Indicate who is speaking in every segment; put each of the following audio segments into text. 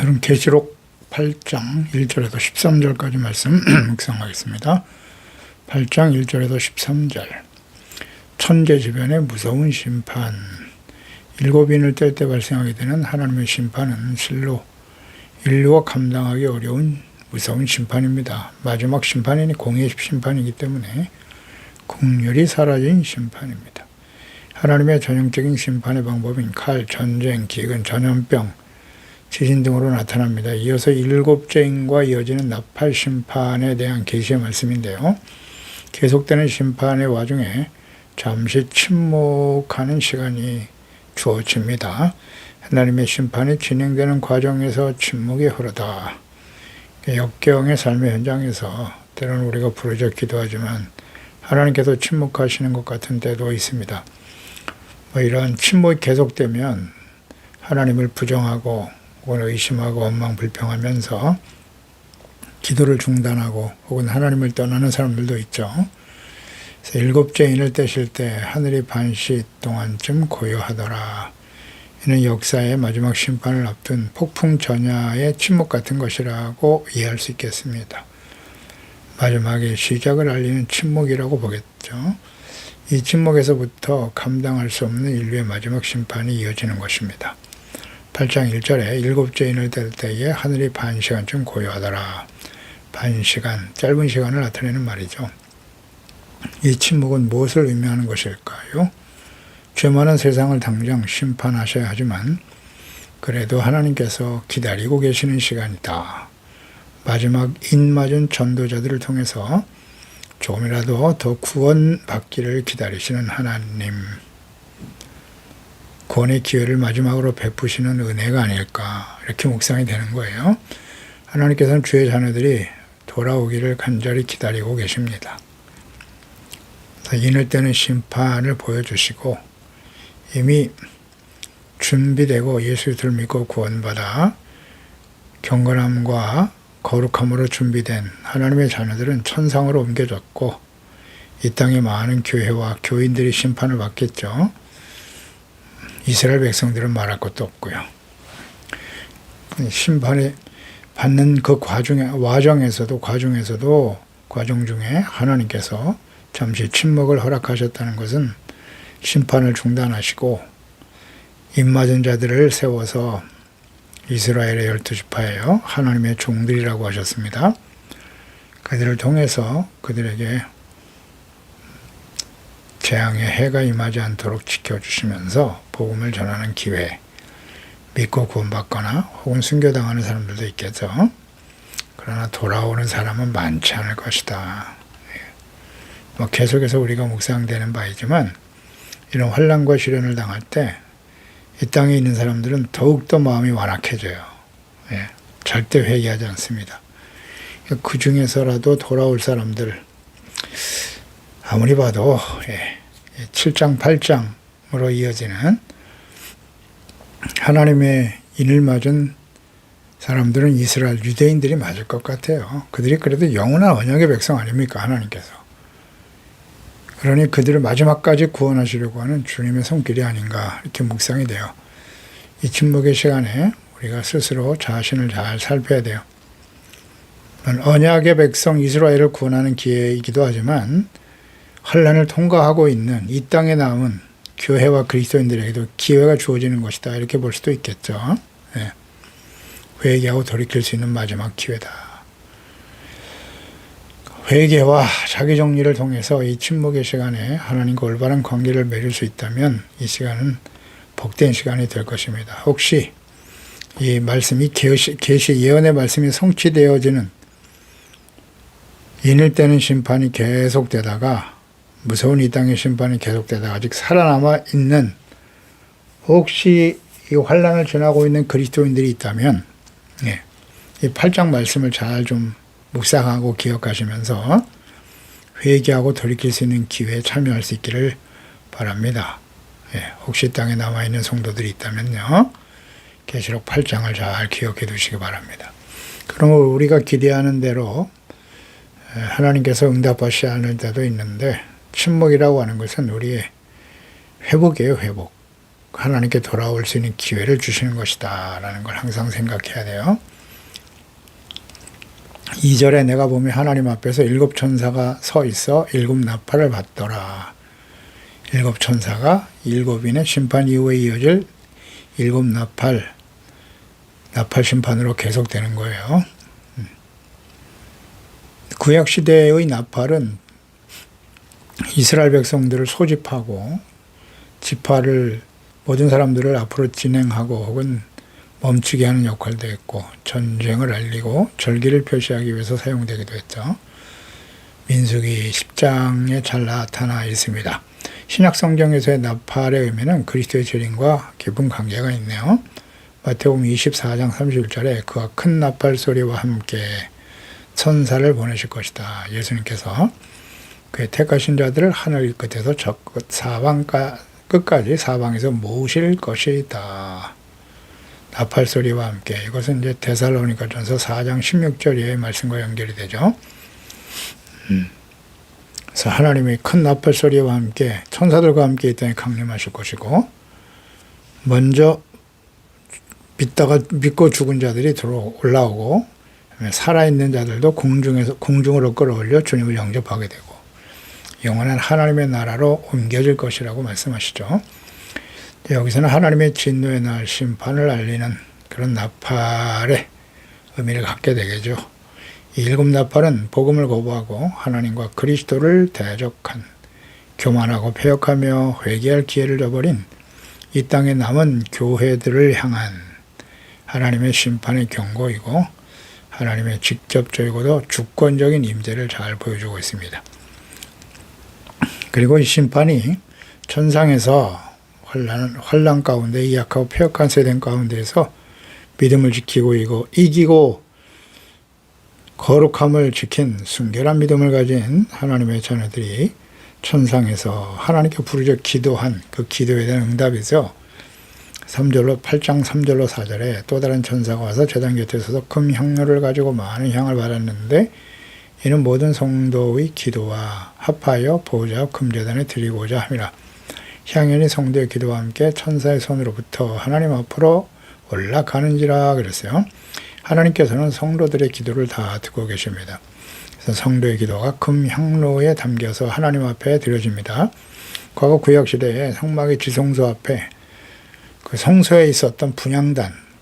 Speaker 1: 오늘은 계시록 8장 1절에서 13절까지 말씀 묵상하겠습니다. 8장 1절에서 13절. 천재 주변의 무서운 심판. 일곱 인을 뗄 때 발생하게 되는 하나님의 심판은 실로 인류가 감당하기 어려운 무서운 심판입니다. 마지막 심판이니 공의의 심판이기 때문에 국률이 사라진 심판입니다. 하나님의 전형적인 심판의 방법인 칼, 전쟁, 기근, 전염병, 지진 등으로 나타납니다. 이어서 일곱째 인과 이어지는 나팔 심판에 대한 계시의 말씀인데요. 계속되는 심판의 와중에 잠시 침묵하는 시간이 주어집니다. 하나님의 심판이 진행되는 과정에서 침묵이 흐르다. 역경의 삶의 현장에서 때로는 우리가 부르짖어 기도하지만 하나님께서 침묵하시는 것 같은 때도 있습니다. 이러한 침묵이 계속되면 하나님을 부정하고 혹은 의심하고 원망불평하면서 기도를 중단하고 혹은 하나님을 떠나는 사람들도 있죠. 그래서 일곱째 인을 떼실 때 하늘이 반시 동안쯤 고요하더라. 이는 역사의 마지막 심판을 앞둔 폭풍 전야의 침묵 같은 것이라고 이해할 수 있겠습니다. 마지막에 시작을 알리는 침묵이라고 보겠죠. 이 침묵에서부터 감당할 수 없는 인류의 마지막 심판이 이어지는 것입니다. 8장 1절에 일곱째 인을 뗄 때에 하늘이 반 시간쯤 고요하더라. 반 시간, 짧은 시간을 나타내는 말이죠. 이 침묵은 무엇을 의미하는 것일까요? 죄 많은 세상을 당장 심판하셔야 하지만 그래도 하나님께서 기다리고 계시는 시간이다. 마지막 인 맞은 전도자들을 통해서 조금이라도 더 구원받기를 기다리시는 하나님. 구원의 기회를 마지막으로 베푸시는 은혜가 아닐까 이렇게 묵상이 되는 거예요. 하나님께서는 주의 자녀들이 돌아오기를 간절히 기다리고 계십니다. 인을 떼는 심판을 보여주시고 이미 준비되고 예수 그리스도를 믿고 구원받아 경건함과 거룩함으로 준비된 하나님의 자녀들은 천상으로 옮겨졌고 이 땅에 많은 교회와 교인들이 심판을 받겠죠. 이스라엘 백성들은 말할 것도 없고요. 심판을 받는 그 과정에서도 과정 중에 하나님께서 잠시 침묵을 허락하셨다는 것은 심판을 중단하시고 입맞은 자들을 세워서 이스라엘의 12지파예요. 하나님의 종들이라고 하셨습니다. 그들을 통해서 그들에게 재앙의 해가 임하지 않도록 지켜주시면서 복음을 전하는 기회, 믿고 구원받거나 혹은 순교당하는 사람들도 있겠죠. 그러나 돌아오는 사람은 많지 않을 것이다. 계속해서 우리가 묵상되는 바이지만 이런 환난과 시련을 당할 때 이 땅에 있는 사람들은 더욱더 마음이 완악해져요. 절대 회개하지 않습니다. 그 중에서라도 돌아올 사람들 아무리 봐도 7장 8장으로 이어지는 하나님의 인을 맞은 사람들은 이스라엘 유대인들이 맞을 것 같아요. 그들이 그래도 영원한 언약의 백성 아닙니까? 하나님께서. 그러니 그들을 마지막까지 구원하시려고 하는 주님의 손길이 아닌가 이렇게 묵상이 돼요. 이 침묵의 시간에 우리가 스스로 자신을 잘 살펴야 돼요. 언약의 백성 이스라엘을 구원하는 기회이기도 하지만 환난을 통과하고 있는 이 땅에 남은 교회와 그리스도인들에게도 기회가 주어지는 것이다 이렇게 볼 수도 있겠죠. 회개하고 돌이킬 수 있는 마지막 기회다. 회개와 자기 정리를 통해서 이 침묵의 시간에 하나님과 올바른 관계를 맺을 수 있다면 이 시간은 복된 시간이 될 것입니다. 혹시 이 말씀이 계시 예언의 말씀이 성취되어지는 인을 떼는 심판이 계속되다가 무서운 이 땅의 심판이 계속되다가 아직 살아남아 있는 혹시 이 환난을 지나고 있는 그리스도인들이 있다면 이 8장 말씀을 잘 좀 묵상하고 기억하시면서 회개하고 돌이킬 수 있는 기회에 참여할 수 있기를 바랍니다. 혹시 땅에 남아있는 성도들이 있다면요. 계시록 8장을 잘 기억해 두시기 바랍니다. 그러면 우리가 기대하는 대로 하나님께서 응답하시지 않을 때도 있는데 침묵이라고 하는 것은 우리의 회복이에요. 회복. 하나님께 돌아올 수 있는 기회를 주시는 것이다 라는 걸 항상 생각해야 돼요. 2절에 내가 보면 하나님 앞에서 7 천사가 서 있어 7 나팔을 받더라. 7 천사가 7인의 심판 이후에 이어질 7 나팔 심판으로 계속되는 거예요. 구약시대의 나팔은 이스라엘 백성들을 소집하고 지파를 모든 사람들을 앞으로 진행하고 혹은 멈추게 하는 역할도 했고 전쟁을 알리고 절기를 표시하기 위해서 사용되기도 했죠. 민수기 10장에 잘 나타나 있습니다. 신약 성경에서의 나팔의 의미는 그리스도의 재림과 깊은 관계가 있네요. 마태복음 24장 31절에 그와 큰 나팔 소리와 함께 천사를 보내실 것이다. 예수님께서 그의 택하신 자들을 하늘 끝에서 저 끝 사방 끝까지 사방에서 모으실 것이다. 나팔 소리와 함께. 이것은 이제 데살로니가전서 4장 16절의 말씀과 연결이 되죠. 그래서 하나님이 큰 나팔 소리와 함께 천사들과 함께 이 땅에 강림하실 것이고, 먼저 믿고 죽은 자들이 올라오고 살아있는 자들도 공중으로 끌어올려 주님을 영접하게 되고 영원한 하나님의 나라로 옮겨질 것이라고 말씀하시죠. 여기서는 하나님의 진노의 날 심판을 알리는 그런 나팔의 의미를 갖게 되겠죠. 이 7 나팔은 복음을 거부하고 하나님과 그리스도를 대적한, 교만하고 폐역하며 회개할 기회를 저버린 이 땅에 남은 교회들을 향한 하나님의 심판의 경고이고 하나님의 직접적이고도 주권적인 임재를 잘 보여주고 있습니다. 그리고 이 심판이 천상에서 환난 가운데 이 약하고 폐역한 세대 가운데에서 믿음을 지키고 이기고 거룩함을 지킨 순결한 믿음을 가진 하나님의 자녀들이 천상에서 하나님께 부르짖어 기도한 그 기도에 대한 응답이죠. 8장 3절로 4절에 또 다른 천사가 와서 제단 곁에 서서 금 향로를 가지고 많은 향을 받았는데 이는 모든 성도의 기도와 합하여 보호자 금제단에 드리고자 함이라. 향연이 성도의 기도와 함께 천사의 손으로부터 하나님 앞으로 올라가는지라 그랬어요. 하나님께서는 성도들의 기도를 다 듣고 계십니다. 그래서 성도의 기도가 금 향로에 담겨서 하나님 앞에 드려집니다. 과거 구약시대에 성막의 지성소 앞에 그 성소에 있었던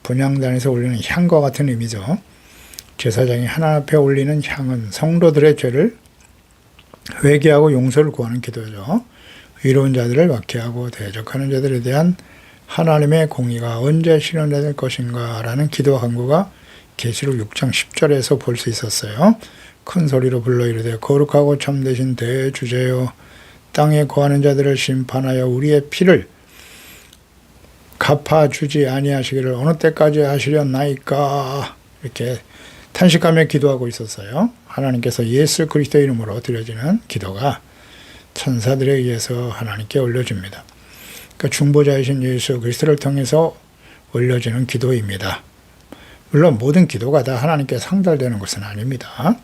Speaker 1: 분향단에서 올리는 향과 같은 의미죠. 제사장이 하나님 앞에 올리는 향은 성도들의 죄를 회개하고 용서를 구하는 기도죠. 의로운 자들을 박해하고 대적하는 자들에 대한 하나님의 공의가 언제 실현될 것인가 라는 기도 간구가 계시록 6장 10절에서 볼 수 있었어요. 큰 소리로 불러 이르되 거룩하고 참되신 대주제여 땅에 거하는 자들을 심판하여 우리의 피를 갚아주지 아니하시기를 어느 때까지 하시려나이까, 이렇게 탄식하며 기도하고 있었어요. 하나님께서 예수 그리스도의 이름으로 드려지는 기도가 천사들에 의해서 하나님께 올려집니다. 그러니까 중보자이신 예수 그리스도를 통해서 올려지는 기도입니다. 물론 모든 기도가 다 하나님께 상달되는 것은 아닙니다.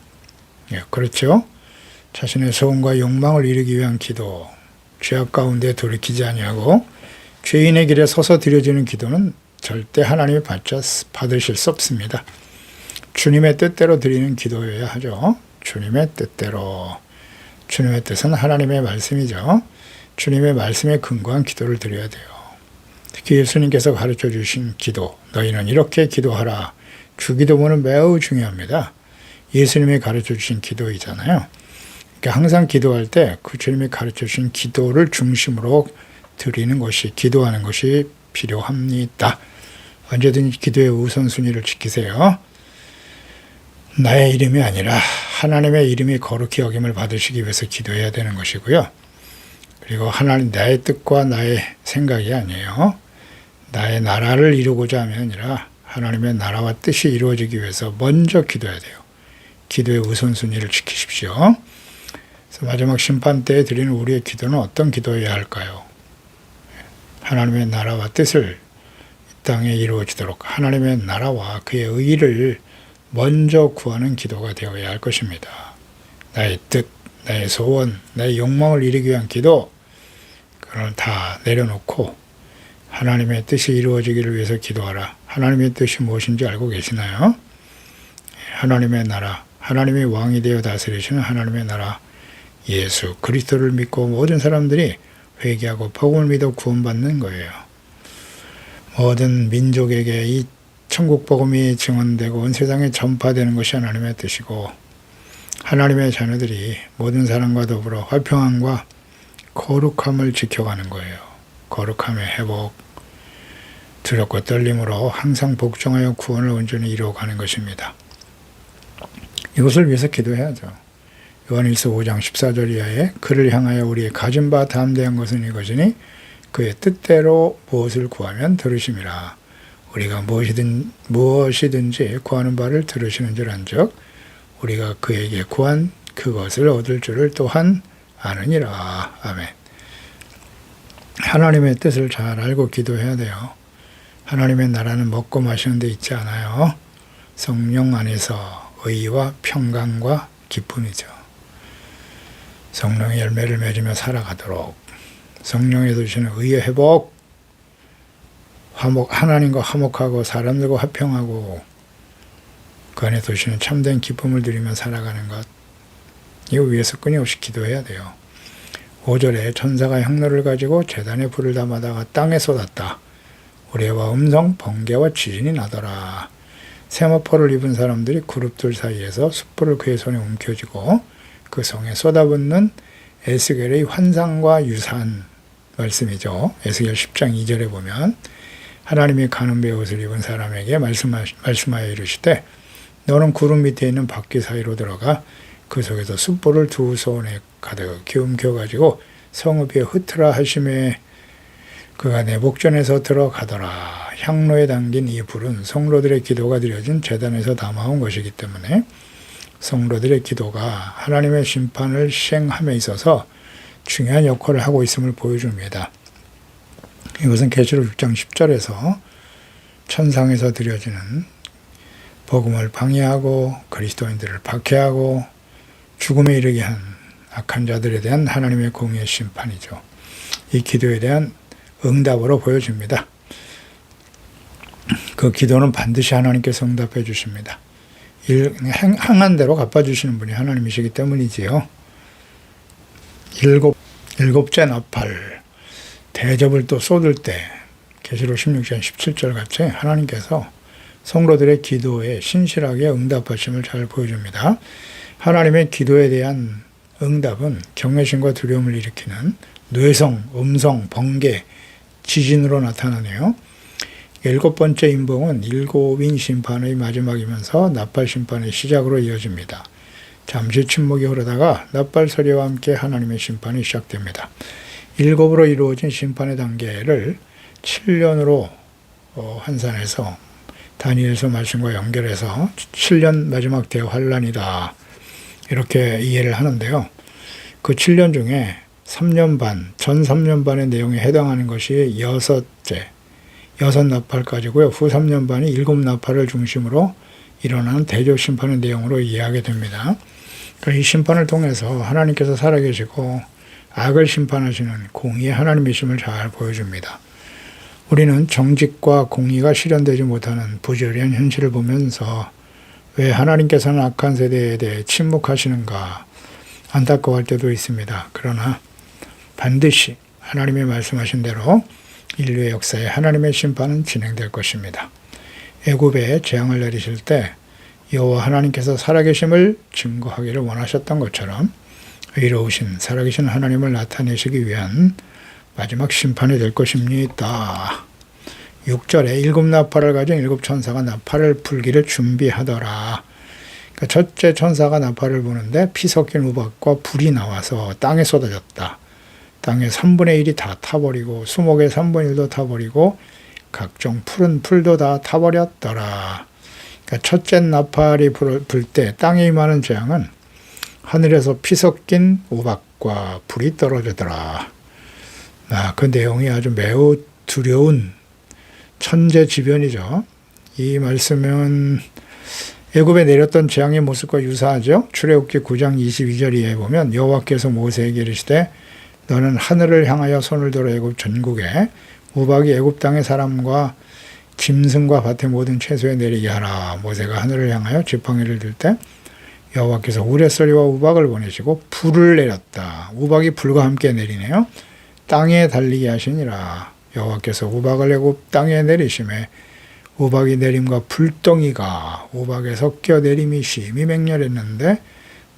Speaker 1: 예, 그렇죠. 자신의 소원과 욕망을 이루기 위한 기도, 죄악 가운데 돌이키지 아니하고 죄인의 길에 서서 드려지는 기도는 절대 하나님이 받으실 수 없습니다. 주님의 뜻대로 드리는 기도여야 하죠. 주님의 뜻대로. 주님의 뜻은 하나님의 말씀이죠. 주님의 말씀에 근거한 기도를 드려야 돼요. 특히 예수님께서 가르쳐 주신 기도, 너희는 이렇게 기도하라. 주기도문은 매우 중요합니다. 예수님이 가르쳐 주신 기도이잖아요. 그러니까 항상 기도할 때 그 주님이 가르쳐 주신 기도를 중심으로 드리는 것이, 기도하는 것이 필요합니다. 언제든지 기도의 우선순위를 지키세요. 나의 이름이 아니라 하나님의 이름이 거룩히 여김을 받으시기 위해서 기도해야 되는 것이고요. 그리고 하나님, 나의 뜻과 나의 생각이 아니에요. 나의 나라를 이루고자 함이 아니라 하나님의 나라와 뜻이 이루어지기 위해서 먼저 기도해야 돼요. 기도의 우선순위를 지키십시오. 그래서 마지막 심판 때에 드리는 우리의 기도는 어떤 기도여야 할까요? 하나님의 나라와 뜻을 이 땅에 이루어지도록 하나님의 나라와 그의 의를 먼저 구하는 기도가 되어야 할 것입니다. 나의 뜻, 나의 소원, 나의 욕망을 이루기 위한 기도, 그걸 다 내려놓고 하나님의 뜻이 이루어지기를 위해서 기도하라. 하나님의 뜻이 무엇인지 알고 계시나요? 하나님의 나라, 하나님이 왕이 되어 다스리시는 하나님의 나라, 예수 그리스도를 믿고 모든 사람들이 회개하고 복음을 믿어 구원받는 거예요. 모든 민족에게 이 천국 복음이 증언되고 온 세상에 전파되는 것이 하나님의 뜻이고, 하나님의 자녀들이 모든 사람과 더불어 화평함과 거룩함을 지켜가는 거예요. 거룩함의 회복, 두렵고 떨림으로 항상 복종하여 구원을 온전히 이루어가는 것입니다. 이것을 위해서 기도해야죠. 요한일서 5장 14절 이하에 그를 향하여 우리의 가진 바 담대한 것은 이것이니 그의 뜻대로 무엇을 구하면 들으심이라. 우리가 무엇이든지 구하는 바를 들으시는 줄 안즉 우리가 그에게 구한 그것을 얻을 줄을 또한 아느니라. 아멘. 하나님의 뜻을 잘 알고 기도해야 돼요. 하나님의 나라는 먹고 마시는 데 있지 않아요. 성령 안에서 의와 평강과 기쁨이죠. 성령의 열매를 맺으며 살아가도록 성령에 주시는 의의 회복, 하나님과 화목하고 사람들과 화평하고 그 안에 두시는 참된 기쁨을 누리며 살아가는 것, 이거 위해서 끊임없이 기도해야 돼요. 5절에 천사가 향로를 가지고 제단에 불을 담아다가 땅에 쏟았다. 우레와 음성, 번개와 지진이 나더라. 세마포를 입은 사람들이 그룹들 사이에서 숯불을 그의 손에 움켜쥐고 그 성에 쏟아붓는 에스겔의 환상과 유사한 말씀이죠. 에스겔 10장 2절에 보면 하나님이 가는배 옷을 입은 사람에게 말씀하여 이르시되 너는 구름 밑에 있는 바퀴 사이로 들어가 그 속에서 숯불을 두 손에 가득 움켜가지고 성읍에 흩으라 하심에 그가 내 목전에서 들어가더라. 향로에 담긴 이 불은 성로들의 기도가 드려진 제단에서 담아온 것이기 때문에 성로들의 기도가 하나님의 심판을 시행함에 있어서 중요한 역할을 하고 있음을 보여줍니다. 이것은 계시록 6장 10절에서 천상에서 드려지는 복음을 방해하고 그리스도인들을 박해하고 죽음에 이르게 한 악한 자들에 대한 하나님의 공의의 심판이죠. 이 기도에 대한 응답으로 보여집니다. 그 기도는 반드시 하나님께서 응답해 주십니다. 행한 대로 갚아주시는 분이 하나님이시기 때문이지요. 일곱째 나팔, 대접을 또 쏟을 때 계시록 16장 17절 같이 하나님께서 성도들의 기도에 신실하게 응답하심을 잘 보여줍니다. 하나님의 기도에 대한 응답은 경외심과 두려움을 일으키는 뇌성, 음성, 번개, 지진으로 나타나네요. 7번째 인봉은 7인 심판의 마지막이면서 나팔 심판의 시작으로 이어집니다. 잠시 침묵이 흐르다가 나팔 소리와 함께 하나님의 심판이 시작됩니다. 7으로 이루어진 심판의 단계를 7년으로 환산해서 다니엘서 말씀과 연결해서 7년 마지막 대환란이다 이렇게 이해를 하는데요. 그 7년 중에 3년 반, 전 3년 반의 내용에 해당하는 것이 6 나팔까지고요. 후 3년 반이 7 나팔을 중심으로 일어나는 대조 심판의 내용으로 이해하게 됩니다. 이 심판을 통해서 하나님께서 살아계시고 악을 심판하시는 공의의 하나님이심을 잘 보여줍니다. 우리는 정직과 공의가 실현되지 못하는 부조리한 현실을 보면서 왜 하나님께서는 악한 세대에 대해 침묵하시는가 안타까워할 때도 있습니다. 그러나 반드시 하나님의 말씀하신 대로 인류의 역사에 하나님의 심판은 진행될 것입니다. 애굽에 재앙을 내리실 때 여호와 하나님께서 살아계심을 증거하기를 원하셨던 것처럼 의로우신 살아계신 하나님을 나타내시기 위한 마지막 심판이 될 것입니다. 6절에 7 나팔을 가진 7 천사가 나팔을 불기를 준비하더라. 그러니까 첫째 천사가 나팔을 부는데 피 섞인 우박과 불이 나와서 땅에 쏟아졌다. 땅의 3분의 1이 다 타버리고 수목의 3분의 1도 타버리고 각종 푸른 풀도 다 타버렸더라. 그러니까 첫째 나팔이 불 때 땅에 임하는 재앙은 하늘에서 피 섞인 우박과 불이 떨어지더라. 그 내용이 아주 매우 두려운 천재지변이죠. 이 말씀은 애굽에 내렸던 재앙의 모습과 유사하죠. 출애굽기 9장 22절에 보면 여호와께서 모세에게 이르시되 너는 하늘을 향하여 손을 들어 애굽 전국에 우박이 애굽 땅의 사람과 짐승과 밭의 모든 채소에 내리게 하라. 모세가 하늘을 향하여 지팡이를 들 때 여호와께서 우레소리와 우박을 보내시고 불을 내렸다. 우박이 불과 함께 내리네요. 땅에 달리게 하시니라. 여호와께서 우박을 애굽 땅에 내리심에 우박이 내림과 불덩이가 우박에 섞여 내림이 심히 맹렬했는데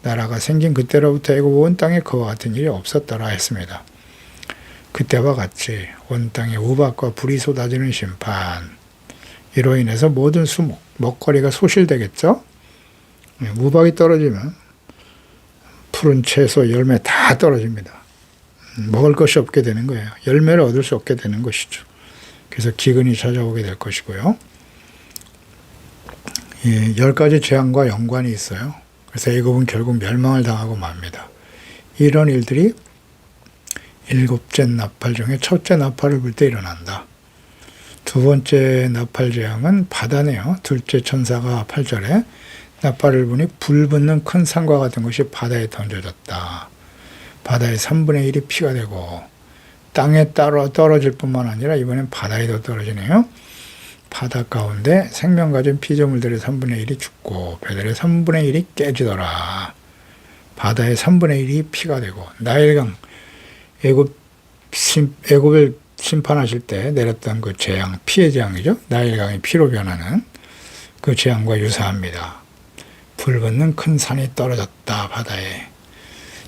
Speaker 1: 나라가 생긴 그때로부터 애굽 온 땅에 그와 같은 일이 없었더라 했습니다. 그때와 같이 온 땅에 우박과 불이 쏟아지는 심판, 이로 인해서 모든 수목, 먹거리가 소실되겠죠. 우박이 떨어지면 푸른 채소, 열매 다 떨어집니다. 먹을 것이 없게 되는 거예요. 열매를 얻을 수 없게 되는 것이죠. 그래서 기근이 찾아오게 될 것이고요. 10가지 재앙과 연관이 있어요. 그래서 애굽은 결국 멸망을 당하고 맙니다. 이런 일들이 7째 나팔 중에 첫째 나팔을 불 때 일어난다. 두 번째 나팔 재앙은 바다네요. 둘째 천사가 8절에 나팔을 부니 불 붙는 큰 산과 같은 것이 바다에 던져졌다. 바다의 3분의 1이 피가 되고 땅에 따로 떨어질 뿐만 아니라 이번엔 바다에도 떨어지네요. 바다 가운데 생명 가진 피조물들의 3분의 1이 죽고 배들의 3분의 1이 깨지더라. 바다의 3분의 1이 피가 되고 나일강 애굽을 심판하실 때 내렸던 그 재앙, 피의 재앙이죠. 나일강이 피로 변하는 그 재앙과 유사합니다. 불 붙는 큰 산이 떨어졌다 바다에.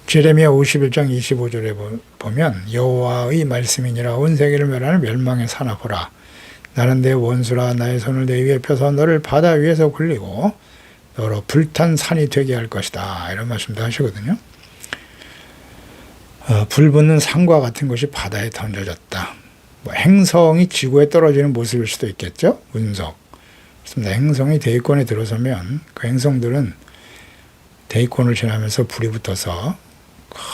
Speaker 1: 제레미야 51장 25절에 보면 여호와의 말씀이니라 온 세계를 멸하는 멸망의 산아 보라. 나는 내 원수라 나의 손을 내 위에 펴서 너를 바다 위에서 굴리고 너로 불탄 산이 되게 할 것이다. 이런 말씀도 하시거든요. 불 붙는 산과 같은 것이 바다에 던져졌다. 행성이 지구에 떨어지는 모습일 수도 있겠죠. 운석. 그렇습니다. 행성이 대기권에 들어서면 그 행성들은 대기권을 지나면서 불이 붙어서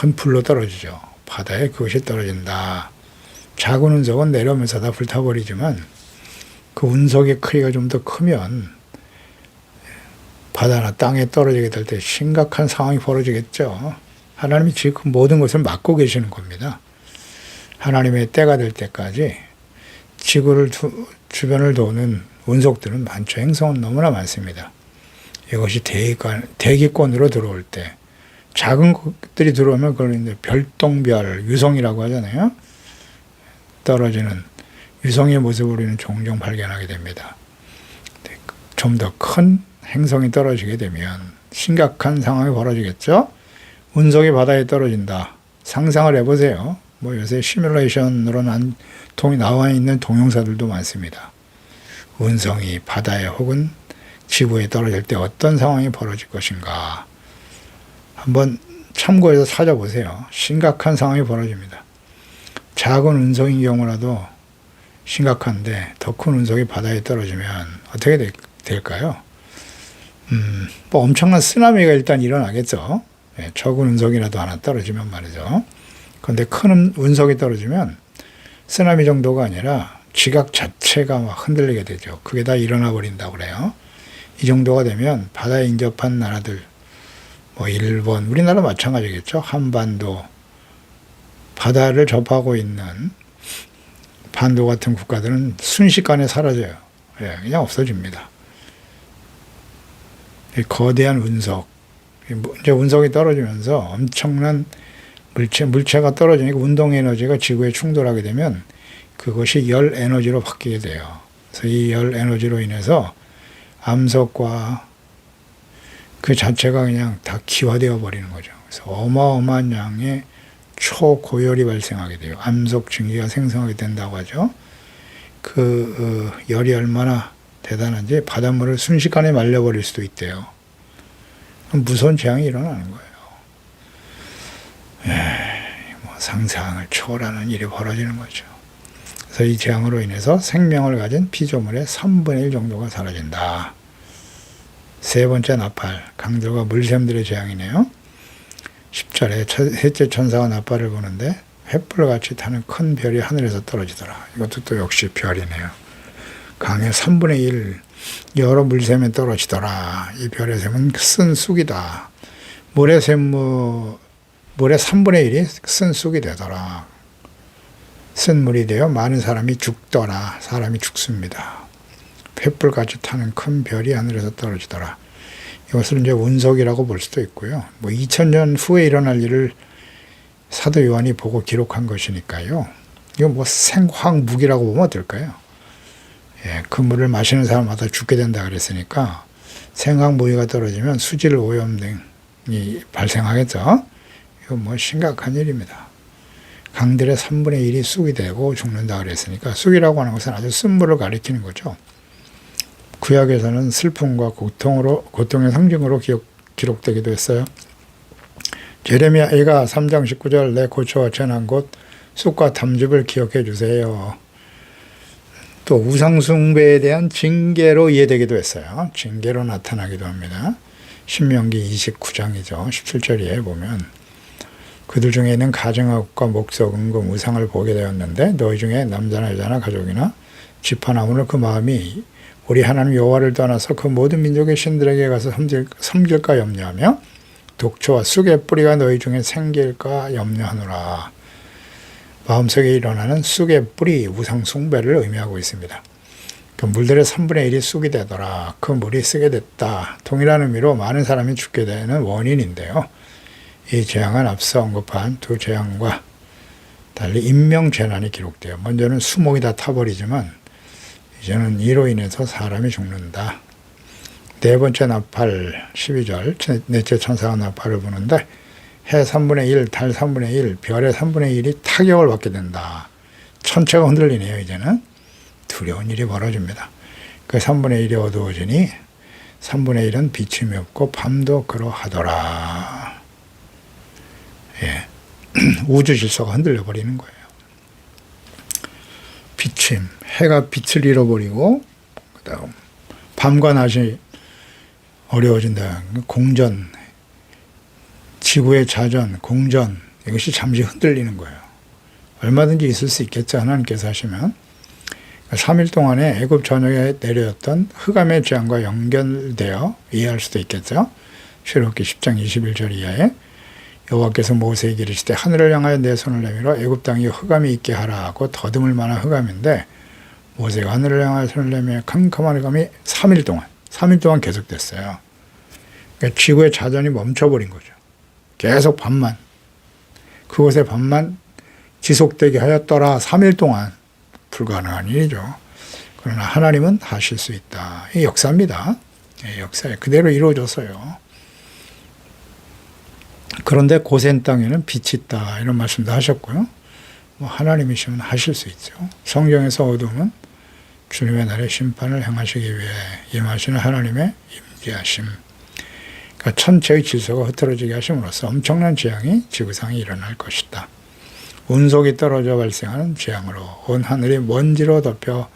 Speaker 1: 큰 불로 떨어지죠. 바다에 그것이 떨어진다. 작은 운석은 내려오면서 다 불타버리지만 그 운석의 크기가 좀 더 크면 바다나 땅에 떨어지게 될 때 심각한 상황이 벌어지겠죠. 하나님이 지금 모든 것을 막고 계시는 겁니다. 하나님의 때가 될 때까지 지구를 주변을 도는 운석들은 많죠. 행성은 너무나 많습니다. 이것이 대기권으로 들어올 때 작은 것들이 들어오면 그걸 이제 별똥별, 유성이라고 하잖아요. 떨어지는 유성의 모습을 우리는 종종 발견하게 됩니다. 좀 더 큰 행성이 떨어지게 되면 심각한 상황이 벌어지겠죠. 운석이 바다에 떨어진다. 상상을 해보세요. 요새 시뮬레이션으로 나와 있는 동영사들도 많습니다. 운석이 바다에 혹은 지구에 떨어질 때 어떤 상황이 벌어질 것인가. 한번 참고해서 찾아보세요. 심각한 상황이 벌어집니다. 작은 운석인 경우라도 심각한데 더 큰 운석이 바다에 떨어지면 어떻게 될까요? 엄청난 쓰나미가 일단 일어나겠죠. 적은 운석이라도 하나 떨어지면 말이죠. 그런데 큰 운석이 떨어지면 쓰나미 정도가 아니라 지각 자체가 막 흔들리게 되죠. 그게 다 일어나 버린다고 그래요. 이 정도가 되면 바다에 인접한 나라들, 일본, 우리나라 마찬가지겠죠. 한반도, 바다를 접하고 있는 반도 같은 국가들은 순식간에 사라져요. 그냥 없어집니다. 거대한 운석, 이제 운석이 떨어지면서 엄청난 물체가 떨어지니까 운동 에너지가 지구에 충돌하게 되면 그것이 열 에너지로 바뀌게 돼요. 그래서 이 열 에너지로 인해서 암석과 그 자체가 그냥 다 기화되어 버리는 거죠. 그래서 어마어마한 양의 초고열이 발생하게 돼요. 암석 증기가 생성하게 된다고 하죠. 그 열이 얼마나 대단한지 바닷물을 순식간에 말려버릴 수도 있대요. 무서운 재앙이 일어나는 거예요. 상상을 초월하는 일이 벌어지는 거죠. 그래서 이 재앙으로 인해서 생명을 가진 피조물의 3분의 1 정도가 사라진다. 세 번째 나팔, 강들과 물샘들의 재앙이네요. 10절에 셋째 천사가 나팔을 부는데 횃불같이 타는 큰 별이 하늘에서 떨어지더라. 이것도 또 역시 별이네요. 강의 3분의 1 여러 물샘에 떨어지더라. 이 별의 샘은 쓴 쑥이다. 물의 3분의 1이 쓴 쑥이 되더라. 쓴물이 되어 많은 사람이 죽더라. 사람이 죽습니다. 횃불같이 타는 큰 별이 하늘에서 떨어지더라. 이것을 이제 운석이라고 볼 수도 있고요. 뭐 2000년 후에 일어날 일을 사도 요한이 보고 기록한 것이니까요. 이거 뭐 생화학무기라고 보면 어떨까요? 예, 그 물을 마시는 사람마다 죽게 된다 그랬으니까 생화학무기가 떨어지면 수질 오염 등이 발생하겠죠. 이거 뭐 심각한 일입니다. 강들의 3분의 1이 쑥이 되고 죽는다 그랬으니까 쑥이라고 하는 것은 아주 쓴물을 가리키는 거죠. 구약에서는 슬픔과 고통의 상징으로 기록되기도 했어요. 제레미야 애가 3장 19절 내 고초와 재난 곧 쑥과 담즙을 기억해 주세요. 또 우상숭배에 대한 징계로 이해되기도 했어요. 징계로 나타나기도 합니다. 신명기 29장이죠. 17절에 보면 그들 중에 있는 가정학과 목석, 은금, 우상을 보게 되었는데 너희 중에 남자나 여자나 가족이나 집 하나문을 그 마음이 우리 하나님 여호와를 떠나서 그 모든 민족의 신들에게 가서 섬길까 염려하며 독초와 쑥의 뿌리가 너희 중에 생길까 염려하노라. 마음속에 일어나는 쑥의 뿌리 우상 숭배를 의미하고 있습니다. 그 물들의 3분의 1이 쑥이 되더라. 그 물이 쓰게 됐다. 동일한 의미로 많은 사람이 죽게 되는 원인인데요. 이 재앙은 앞서 언급한 두 재앙과 달리 인명재난이 기록돼요. 먼저는 수목이 다 타버리지만 이제는 이로 인해서 사람이 죽는다. 네 번째 나팔 12절 넷째 천사가 나팔을 부는데 해 3분의 1, 달 3분의 1, 별의 3분의 1이 타격을 받게 된다. 천체가 흔들리네요. 이제는 두려운 일이 벌어집니다. 그 3분의 1이 어두워지니 3분의 1은 비침이 없고 밤도 그러하더라. 예. 우주 질서가 흔들려 버리는 거예요. 비침, 해가 빛을 잃어버리고 그다음 밤과 낮이 어려워진다. 공전, 지구의 자전, 공전 이것이 잠시 흔들리는 거예요. 얼마든지 있을 수 있겠죠. 하나님께서 하시면. 3일 동안에 애굽 전역에 내려졌던 흑암의 재앙과 연결되어 이해할 수도 있겠죠. 출애굽기 10장 21절 이하에 여호와께서 모세에게 이르시되 하늘을 향하여 내 손을 내밀어 애굽 땅에 흑암이 있게 하라 하고 더듬을 만한 흑암인데 모세가 하늘을 향하여 손을 내밀어 캄캄한 흑암이 3일 동안 계속됐어요. 그러니까 지구의 자전이 멈춰버린 거죠. 계속 밤만 그곳의 밤만 지속되게 하였더라. 3일 동안 불가능한 일이죠. 그러나 하나님은 하실 수 있다. 이 역사입니다. 역사에 그대로 이루어졌어요. 그런데 고센 땅에는 빛이 있다 이런 말씀도 하셨고요. 뭐 하나님이시면 하실 수 있죠. 성경에서 어둠은 주님의 날에 심판을 행하시기 위해 임하시는 하나님의 임재하심. 그러니까 천체의 질서가 흐트러지게 하심으로써 엄청난 재앙이 지구상에 일어날 것이다. 운석이 떨어져 발생하는 재앙으로 온 하늘이 먼지로 덮여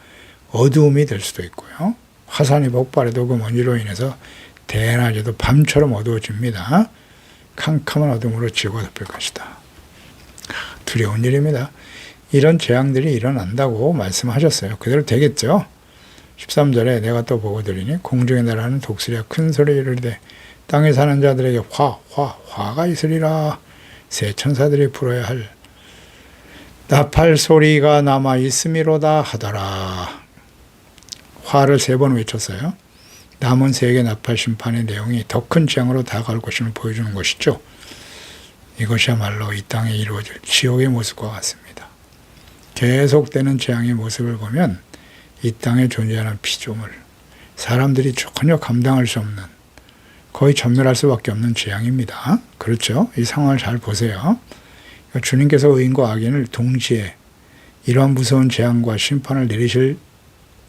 Speaker 1: 어두움이 될 수도 있고요. 화산이 폭발해도 그 먼지로 인해서 대낮에도 밤처럼 어두워집니다. 캄캄한 어둠으로 지구가 덮일 것이다. 두려운 일입니다. 이런 재앙들이 일어난다고 말씀하셨어요. 그대로 되겠죠. 13절에 내가 또 보고 들으니 공중에 날아가는 독수리가 큰 소리를 이르되 땅에 사는 자들에게 화가 있으리라. 새 천사들이 불어야 할 나팔 소리가 남아 있음이로다 하더라. 화를 3번 외쳤어요. 남은 세계 나팔 심판의 내용이 더 큰 재앙으로 다가올 것임을 보여주는 것이죠. 이것이야말로 이 땅에 이루어질 지옥의 모습과 같습니다. 계속되는 재앙의 모습을 보면 이 땅에 존재하는 피조물, 사람들이 전혀 감당할 수 없는, 거의 전멸할 수밖에 없는 재앙입니다. 그렇죠? 이 상황을 잘 보세요. 주님께서 의인과 악인을 동시에 이러한 무서운 재앙과 심판을 내리실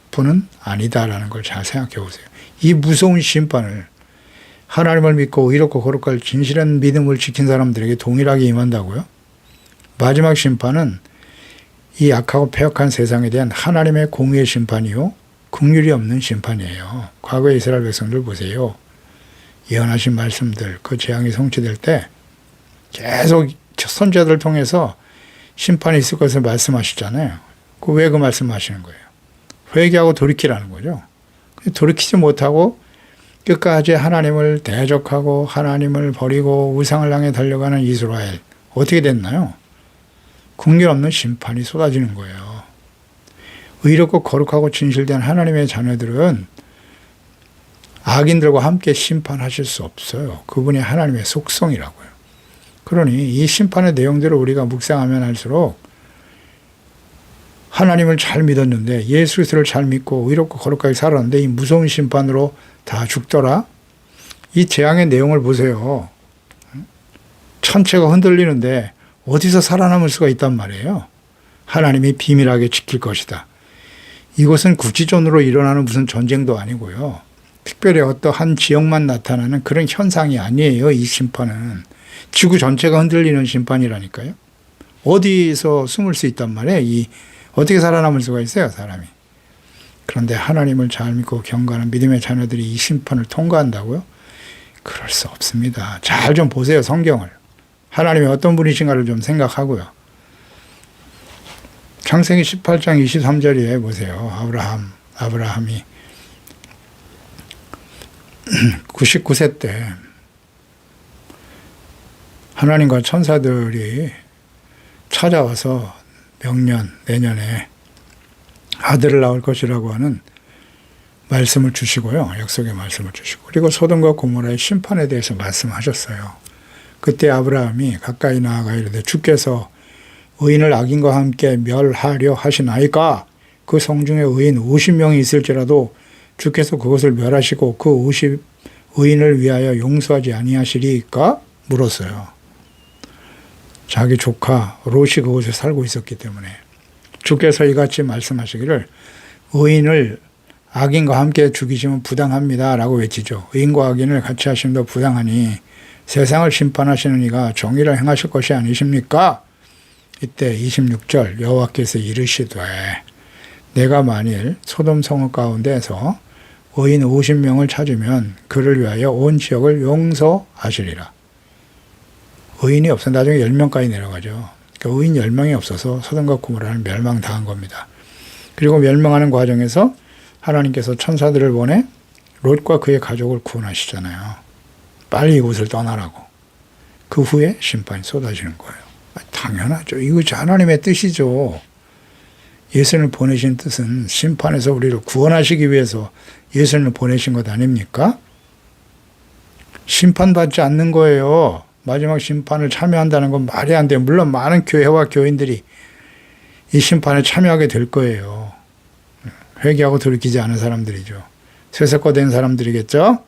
Speaker 1: 분은 아니다라는 걸 잘 생각해 보세요. 이 무서운 심판을 하나님을 믿고 이렇고 거룩할 진실한 믿음을 지킨 사람들에게 동일하게 임한다고요? 마지막 심판은 이 악하고 패역한 세상에 대한 하나님의 공의의 심판이요, 긍휼이 없는 심판이에요. 과거의 이스라엘 백성들 보세요. 예언하신 말씀들, 그 재앙이 성취될 때 계속 선지자들을 통해서 심판이 있을 것을 말씀하시잖아요. 왜 그 말씀하시는 거예요? 회개하고 돌이키라는 거죠. 돌이키지 못하고 끝까지 하나님을 대적하고 하나님을 버리고 우상을 향해 달려가는 이스라엘 어떻게 됐나요? 긍휼 없는 심판이 쏟아지는 거예요. 의롭고 거룩하고 진실된 하나님의 자녀들은 악인들과 함께 심판하실 수 없어요. 그분이 하나님의 속성이라고요. 그러니 이 심판의 내용들을 우리가 묵상하면 할수록 하나님을 잘 믿었는데, 예수 그리스도를 잘 믿고 의롭고 거룩하게 살았는데 이 무서운 심판으로 다 죽더라. 이 재앙의 내용을 보세요. 천체가 흔들리는데 어디서 살아남을 수가 있단 말이에요. 하나님이 비밀하게 지킬 것이다. 이것은 국지전으로 일어나는 무슨 전쟁도 아니고요. 특별히 어떠한 지역만 나타나는 그런 현상이 아니에요. 이 심판은 지구 전체가 흔들리는 심판이라니까요. 어디서 숨을 수 있단 말이에요. 어떻게 살아남을 수가 있어요, 사람이. 그런데 하나님을 잘 믿고 경건한 믿음의 자녀들이 이 심판을 통과한다고요? 그럴 수 없습니다. 잘 좀 보세요, 성경을. 하나님이 어떤 분이신가를 좀 생각하고요. 창세기 18장 23절에 보세요. 아브라함이 99세 때 하나님과 천사들이 찾아와서 내년에 아들을 낳을 것이라고 하는 말씀을 주시고요. 약속의 말씀을 주시고, 그리고 소돔과 고모라의 심판에 대해서 말씀하셨어요. 그때 아브라함이 가까이 나아가 이르되 주께서 의인을 악인과 함께 멸하려 하시나이까? 그 성중에 의인 50명이 있을지라도 주께서 그것을 멸하시고 그 50 의인을 위하여 용서하지 아니하시리까? 물었어요. 자기 조카 롯이 그곳에 살고 있었기 때문에 주께서 이같이 말씀하시기를 의인을 악인과 함께 죽이시면 부당합니다 라고 외치죠. 의인과 악인을 같이 하심도 부당하니 세상을 심판하시는 이가 정의를 행하실 것이 아니십니까? 이때 26절 여호와께서 이르시되 내가 만일 소돔 성읍 가운데서 의인 50명을 찾으면 그를 위하여 온 지역을 용서하시리라. 의인이 없어 나중에 10명까지 내려가죠. 그러니까 의인 10명이 없어서 소돔과 고모라는 멸망당한 겁니다. 그리고 멸망하는 과정에서 하나님께서 천사들을 보내 롯과 그의 가족을 구원하시잖아요. 빨리 이곳을 떠나라고. 그 후에 심판이 쏟아지는 거예요. 당연하죠. 이거 하나님의 뜻이죠. 예수님을 보내신 뜻은 심판에서 우리를 구원하시기 위해서 예수님을 보내신 것 아닙니까? 심판받지 않는 거예요. 마지막 심판을 참여한다는 건 말이 안 돼요. 물론 많은 교회와 교인들이 이 심판에 참여하게 될 거예요. 회개하고 돌이키지 않은 사람들이죠. 쇠석거된 사람들이겠죠?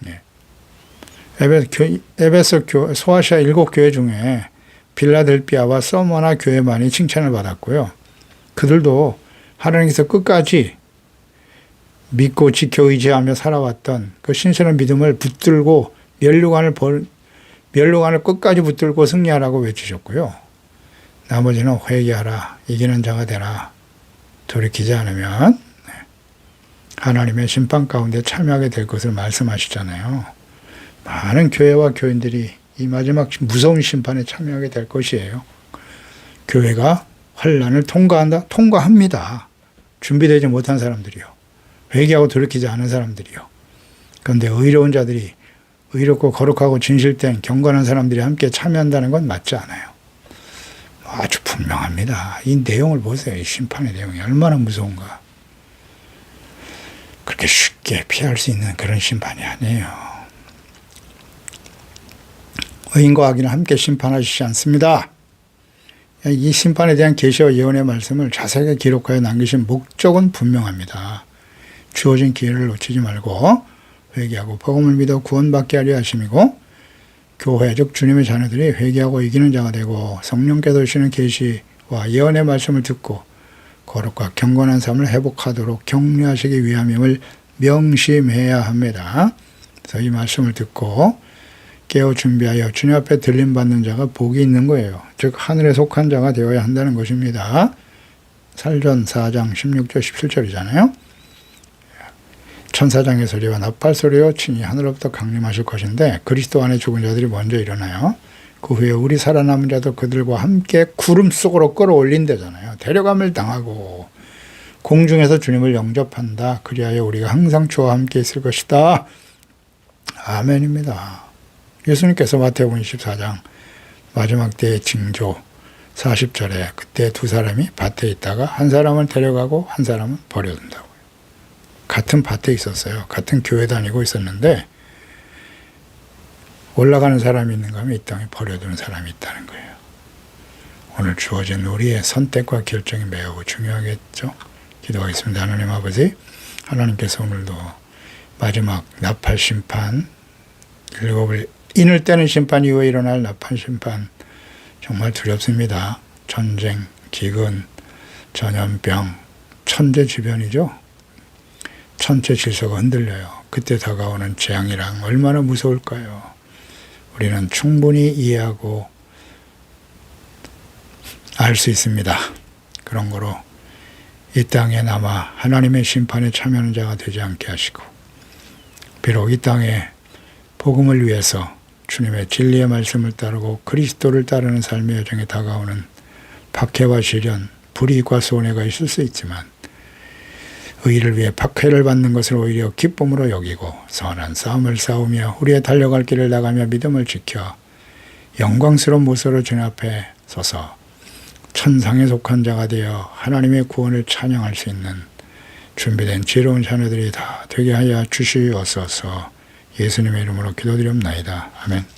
Speaker 1: 네. 에베소 소아시아 7교회 중에 빌라델비아와 서머나 교회만이 칭찬을 받았고요. 그들도 하나님께서 끝까지 믿고 지켜 의지하며 살아왔던 그 신선한 믿음을 붙들고 멸류관을 끝까지 붙들고 승리하라고 외치셨고요. 나머지는 회개하라, 이기는 자가 되라. 돌이키지 않으면 하나님의 심판 가운데 참여하게 될 것을 말씀하시잖아요. 많은 교회와 교인들이 이 마지막 무서운 심판에 참여하게 될 것이에요. 교회가 환난을 통과합니다. 준비되지 못한 사람들이요. 회개하고 돌이키지 않은 사람들이요. 그런데 의로운 자들이, 의롭고 거룩하고 진실된 경건한 사람들이 함께 참여한다는 건 맞지 않아요. 아주 분명합니다. 이 내용을 보세요. 이 심판의 내용이 얼마나 무서운가. 그렇게 쉽게 피할 수 있는 그런 심판이 아니에요. 의인과 악인을 함께 심판하시지 않습니다. 이 심판에 대한 계시와 예언의 말씀을 자세하게 기록하여 남기신 목적은 분명합니다. 주어진 기회를 놓치지 말고 회개하고 복음을 믿어 구원받게 하려 하심이고, 교회 즉 주님의 자녀들이 회개하고 이기는 자가 되고 성령께서 주시는 계시와 예언의 말씀을 듣고 거룩과 경건한 삶을 회복하도록 격려하시기 위함임을 명심해야 합니다. 그래서 이 말씀을 듣고 깨어 준비하여 주님 앞에 들림받는 자가 복이 있는 거예요. 즉 하늘에 속한 자가 되어야 한다는 것입니다. 살전 4장 16절 17절이잖아요. 천사장의 소리와 나팔 소리요 친히 하늘로부터 강림하실 것인데 그리스도 안에 죽은 자들이 먼저 일어나요. 그 후에 우리 살아남은 자도 그들과 함께 구름 속으로 끌어올린다잖아요. 데려감을 당하고 공중에서 주님을 영접한다. 그리하여 우리가 항상 주와 함께 있을 것이다. 아멘입니다. 예수님께서 마태복음 24장 마지막 때의 징조 40절에 그때 두 사람이 밭에 있다가 한 사람은 데려가고 한 사람은 버려둔다고요. 같은 밭에 있었어요. 같은 교회 다니고 있었는데 올라가는 사람이 있는가 하면 이 땅에 버려두는 사람이 있다는 거예요. 오늘 주어진 우리의 선택과 결정이 매우 중요하겠죠. 기도하겠습니다. 하나님 아버지, 하나님께서 오늘도 마지막 나팔 심판, 일곱을 인을 떼는 심판 이후에 일어날 나팔 심판, 정말 두렵습니다. 전쟁, 기근, 전염병, 천재지변이죠. 천체 질서가 흔들려요. 그때 다가오는 재앙이랑 얼마나 무서울까요? 우리는 충분히 이해하고 알 수 있습니다. 그런 거로 이 땅에 남아 하나님의 심판에 참여하는 자가 되지 않게 하시고, 비록 이 땅에 복음을 위해서 주님의 진리의 말씀을 따르고 그리스도를 따르는 삶의 여정에 다가오는 박해와 시련, 불이익과 손해가 있을 수 있지만 의를 위해 박해를 받는 것을 오히려 기쁨으로 여기고 선한 싸움을 싸우며 우리의 달려갈 길을 나가며 믿음을 지켜 영광스러운 모습으로 주님 앞에 서서 천상에 속한 자가 되어 하나님의 구원을 찬양할 수 있는 준비된 지혜로운 자녀들이 다 되게 하여 주시옵소서. 예수님의 이름으로 기도드립나이다. 아멘.